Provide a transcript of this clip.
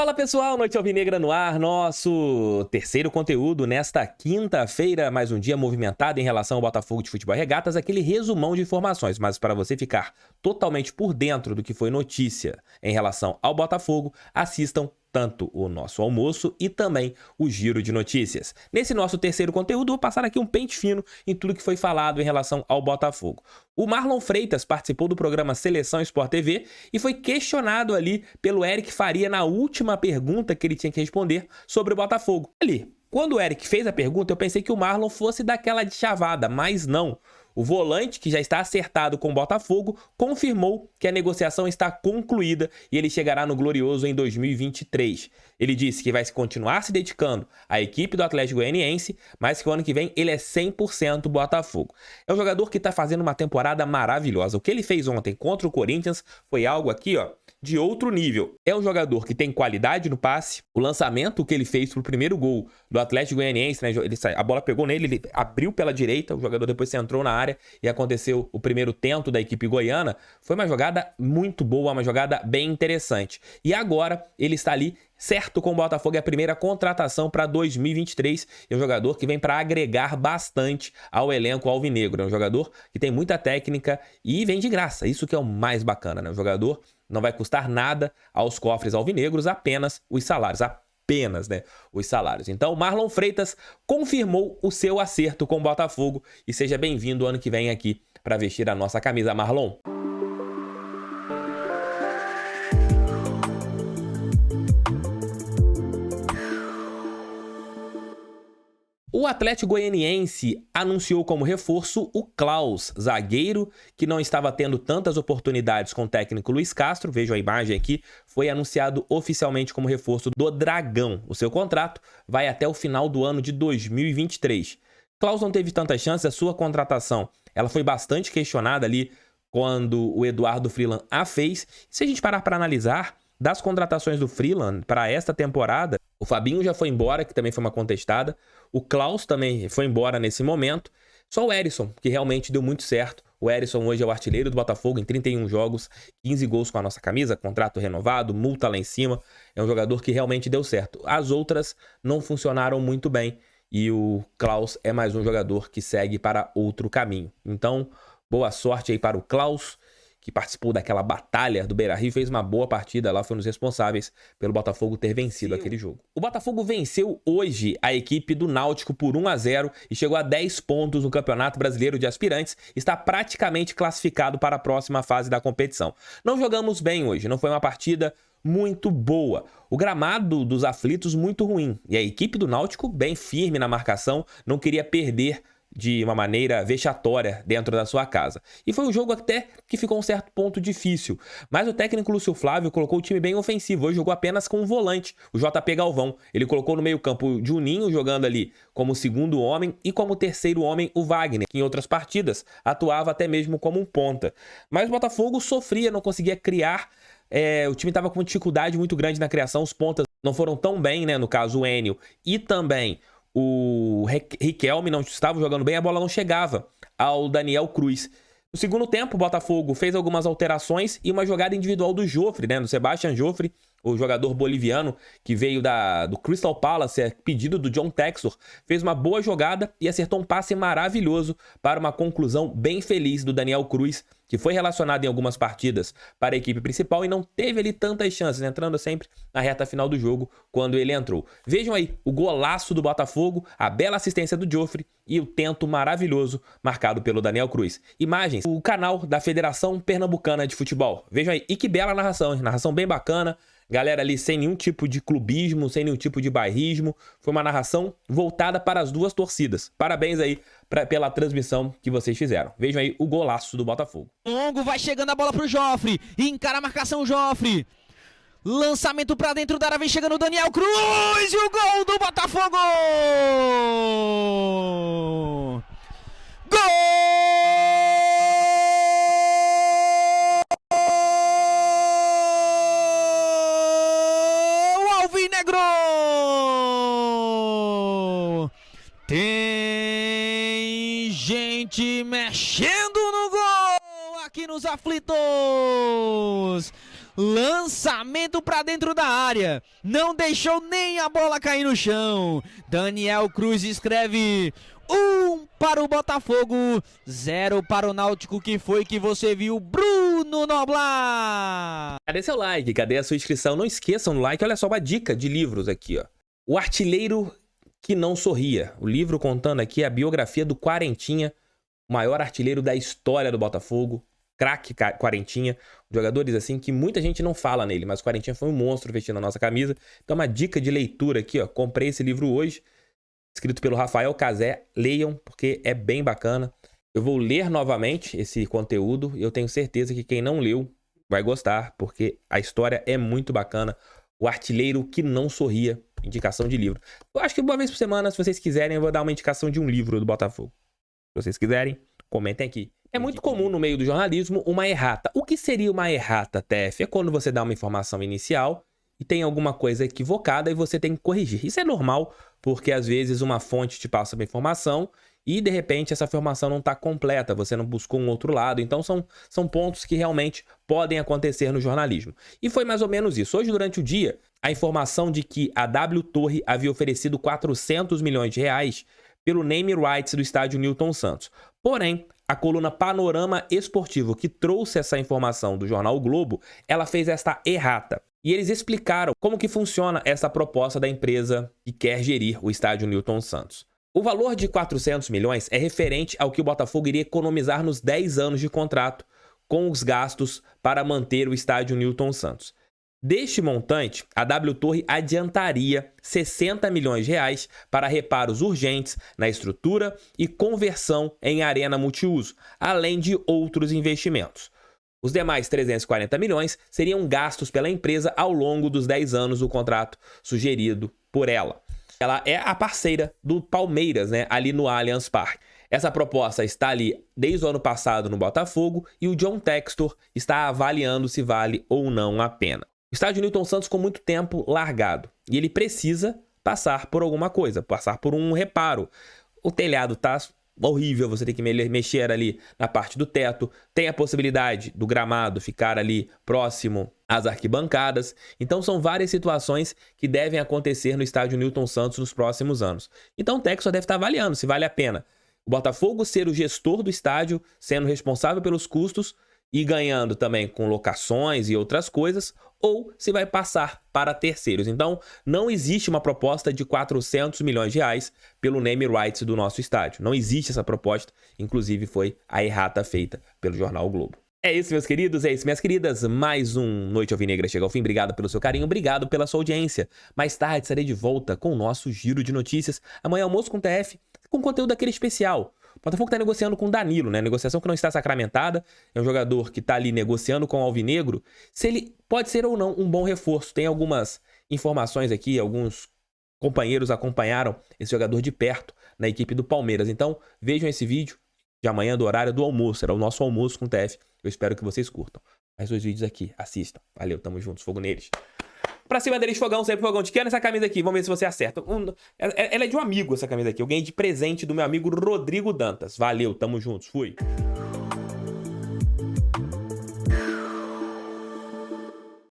Fala pessoal, Noite Alvinegra no ar, nosso terceiro conteúdo nesta quinta-feira, mais um dia movimentado em relação ao Botafogo de Futebol e Regatas, aquele resumão de informações, mas para você ficar totalmente por dentro do que foi notícia em relação ao Botafogo, assistam tanto o nosso almoço e também o giro de notícias. Nesse nosso terceiro conteúdo, vou passar aqui um pente fino em tudo que foi falado em relação ao Botafogo. O Marlon Freitas participou do programa Seleção Sport TV e foi questionado ali pelo Eric Faria na última pergunta que ele tinha que responder sobre o Botafogo. Ali, quando o Eric fez a pergunta, eu pensei que o Marlon fosse daquela de chavada, mas não. O volante, que já está acertado com o Botafogo, confirmou que a negociação está concluída e ele chegará no Glorioso em 2023. Ele disse que vai continuar se dedicando à equipe do Atlético Goianiense, mas que o ano que vem ele é 100% Botafogo. É um jogador que está fazendo uma temporada maravilhosa. O que ele fez ontem contra o Corinthians foi algo aqui, ó, de outro nível. É um jogador que tem qualidade no passe. O lançamento que ele fez pro primeiro gol do Atlético Goianiense, né, a bola pegou nele, ele abriu pela direita, o jogador depois centrou na área e aconteceu o primeiro tento da equipe goiana. Foi uma jogada muito boa, uma jogada bem interessante. E agora ele está ali certo com o Botafogo, é a primeira contratação para 2023. É um jogador que vem para agregar bastante ao elenco alvinegro. É um jogador que tem muita técnica e vem de graça. Isso que é o mais bacana, né? O jogador não vai custar nada aos cofres alvinegros, apenas os salários. Apenas, né, os salários. Então, Marlon Freitas confirmou o seu acerto com o Botafogo e seja bem-vindo ano que vem aqui para vestir a nossa camisa, Marlon. O Atlético Goianiense anunciou como reforço o Klaus, zagueiro que não estava tendo tantas oportunidades com o técnico Luiz Castro. Vejam a imagem aqui, foi anunciado oficialmente como reforço do Dragão. O seu contrato vai até o final do ano de 2023. Klaus não teve tantas chances, a sua contratação ela foi bastante questionada ali quando o Eduardo Freeland a fez. Se a gente parar para analisar, das contratações do Freeland para esta temporada, o Fabinho já foi embora, que também foi uma contestada. O Klaus também foi embora nesse momento. Só o Herisson, que realmente deu muito certo. O Herisson hoje é o artilheiro do Botafogo em 31 jogos, 15 gols com a nossa camisa, contrato renovado, multa lá em cima. É um jogador que realmente deu certo. As outras não funcionaram muito bem e o Klaus é mais um jogador que segue para outro caminho. Então, boa sorte aí para o Klaus, que participou daquela batalha do Beira-Rio, fez uma boa partida lá, foi um dos responsáveis pelo Botafogo ter vencido aquele jogo. O Botafogo venceu hoje a equipe do Náutico por 1-0 e chegou a 10 pontos no Campeonato Brasileiro de Aspirantes, está praticamente classificado para a próxima fase da competição. Não jogamos bem hoje, não foi uma partida muito boa. O gramado dos aflitos muito ruim e a equipe do Náutico bem firme na marcação, não queria perder de uma maneira vexatória dentro da sua casa. E foi um jogo até que ficou um certo ponto difícil, mas o técnico Lúcio Flávio colocou o time bem ofensivo. Hoje jogou apenas com um volante, o JP Galvão. Ele colocou no meio campo o Juninho jogando ali como segundo homem e como terceiro homem o Wagner, que em outras partidas atuava até mesmo como um ponta. Mas o Botafogo sofria, não conseguia criar. O time estava com uma dificuldade muito grande na criação, os pontas não foram tão bem, né? No caso o Enio e também o Riquelme não estava jogando bem, a bola não chegava ao Daniel Cruz. No segundo tempo, o Botafogo fez algumas alterações e uma jogada individual do Joffre, né? Do Sebastian Joffre, o jogador boliviano que veio do Crystal Palace, pedido do John Textor, fez uma boa jogada e acertou um passe maravilhoso para uma conclusão bem feliz do Daniel Cruz, que foi relacionado em algumas partidas para a equipe principal e não teve ali tantas chances, entrando sempre na reta final do jogo quando ele entrou. Vejam aí o golaço do Botafogo, a bela assistência do Joffre e o tento maravilhoso marcado pelo Daniel Cruz. Imagens, o canal da Federação Pernambucana de Futebol. Vejam aí, e que bela narração, hein? Narração bem bacana. Galera ali sem nenhum tipo de clubismo, sem nenhum tipo de bairrismo. Foi uma narração voltada para as duas torcidas. Parabéns aí pela transmissão que vocês fizeram. Vejam aí o golaço do Botafogo. Longo, vai chegando a bola pro Joffre. Encara a marcação, Joffre. Lançamento pra dentro da área, vem chegando o Daniel Cruz e o gol do Botafogo! Gol! Alvinegro! Tem gente mexendo no gol aqui nos aflitos. Lançamento para dentro da área. Não deixou nem a bola cair no chão. Daniel Cruz escreve 1 para o Botafogo, 0 para o Náutico. Que foi que você viu, Bruno Noblar? Cadê seu like? Cadê a sua inscrição? Não esqueçam do like. Olha só uma dica de livros aqui, ó. O Artilheiro que Não Sorria. O livro contando aqui a biografia do Quarentinha, o maior artilheiro da história do Botafogo. Craque Quarentinha. Jogadores assim que muita gente não fala nele, mas o Quarentinha foi um monstro vestindo a nossa camisa. Então uma dica de leitura aqui, ó. Comprei esse livro hoje, escrito pelo Rafael Cazé. Leiam, porque é bem bacana. Eu vou ler novamente esse conteúdo e eu tenho certeza que quem não leu vai gostar, porque a história é muito bacana. O Artilheiro que Não Sorria. Indicação de livro. Eu acho que uma vez por semana, se vocês quiserem, eu vou dar uma indicação de um livro do Botafogo. Se vocês quiserem, comentem aqui. É muito comum no meio do jornalismo uma errata. O que seria uma errata, TF? É quando você dá uma informação inicial e tem alguma coisa equivocada e você tem que corrigir. Isso é normal, porque às vezes uma fonte te passa uma informação e de repente essa informação não está completa, você não buscou um outro lado. Então são pontos que realmente podem acontecer no jornalismo. E foi mais ou menos isso. Hoje, durante o dia, a informação de que a W Torre havia oferecido 400 milhões de reais pelo name rights do estádio Newton Santos. Porém, a coluna Panorama Esportivo, que trouxe essa informação do jornal O Globo, ela fez esta errata. E eles explicaram como que funciona essa proposta da empresa que quer gerir o estádio Newton Santos. O valor de 400 milhões é referente ao que o Botafogo iria economizar nos 10 anos de contrato com os gastos para manter o estádio Newton Santos. Deste montante, a W Torre adiantaria 60 milhões de reais para reparos urgentes na estrutura e conversão em arena multiuso, além de outros investimentos. Os demais 340 milhões seriam gastos pela empresa ao longo dos 10 anos do contrato sugerido por ela. Ela é a parceira do Palmeiras, né, ali no Allianz Parque. Essa proposta está ali desde o ano passado no Botafogo e o John Textor está avaliando se vale ou não a pena. O estádio Newton Santos ficou muito tempo largado e ele precisa passar por alguma coisa, passar por um reparo. O telhado está horrível, você tem que mexer ali na parte do teto, tem a possibilidade do gramado ficar ali próximo às arquibancadas. Então são várias situações que devem acontecer no estádio Newton Santos nos próximos anos. Então o Textor deve estar avaliando se vale a pena o Botafogo ser o gestor do estádio, sendo responsável pelos custos e ganhando também com locações e outras coisas, ou se vai passar para terceiros. Então, não existe uma proposta de 400 milhões de reais pelo name rights do nosso estádio. Não existe essa proposta, inclusive foi a errata feita pelo jornal O Globo. É isso, meus queridos, é isso, minhas queridas. Mais um Noite Alvinegra chega ao fim. Obrigado pelo seu carinho, obrigado pela sua audiência. Mais tarde estarei de volta com o nosso giro de notícias. Amanhã almoço com o TF, com conteúdo daquele especial. O Botafogo está negociando com o Danilo, né? Negociação que não está sacramentada. É um jogador que está ali negociando com o Alvinegro. Se ele pode ser ou não um bom reforço. Tem algumas informações aqui, alguns companheiros acompanharam esse jogador de perto na equipe do Palmeiras. Então, vejam esse vídeo de amanhã do horário do almoço. Era o nosso almoço com o TF. Eu espero que vocês curtam. Mais 2 vídeos aqui, assistam. Valeu, tamo juntos, fogo neles. Pra cima deles, fogão, sempre fogão. Te quero essa camisa aqui, vamos ver se você acerta. Ela é de um amigo, essa camisa aqui. Eu ganhei de presente do meu amigo Rodrigo Dantas. Valeu, tamo juntos, fui.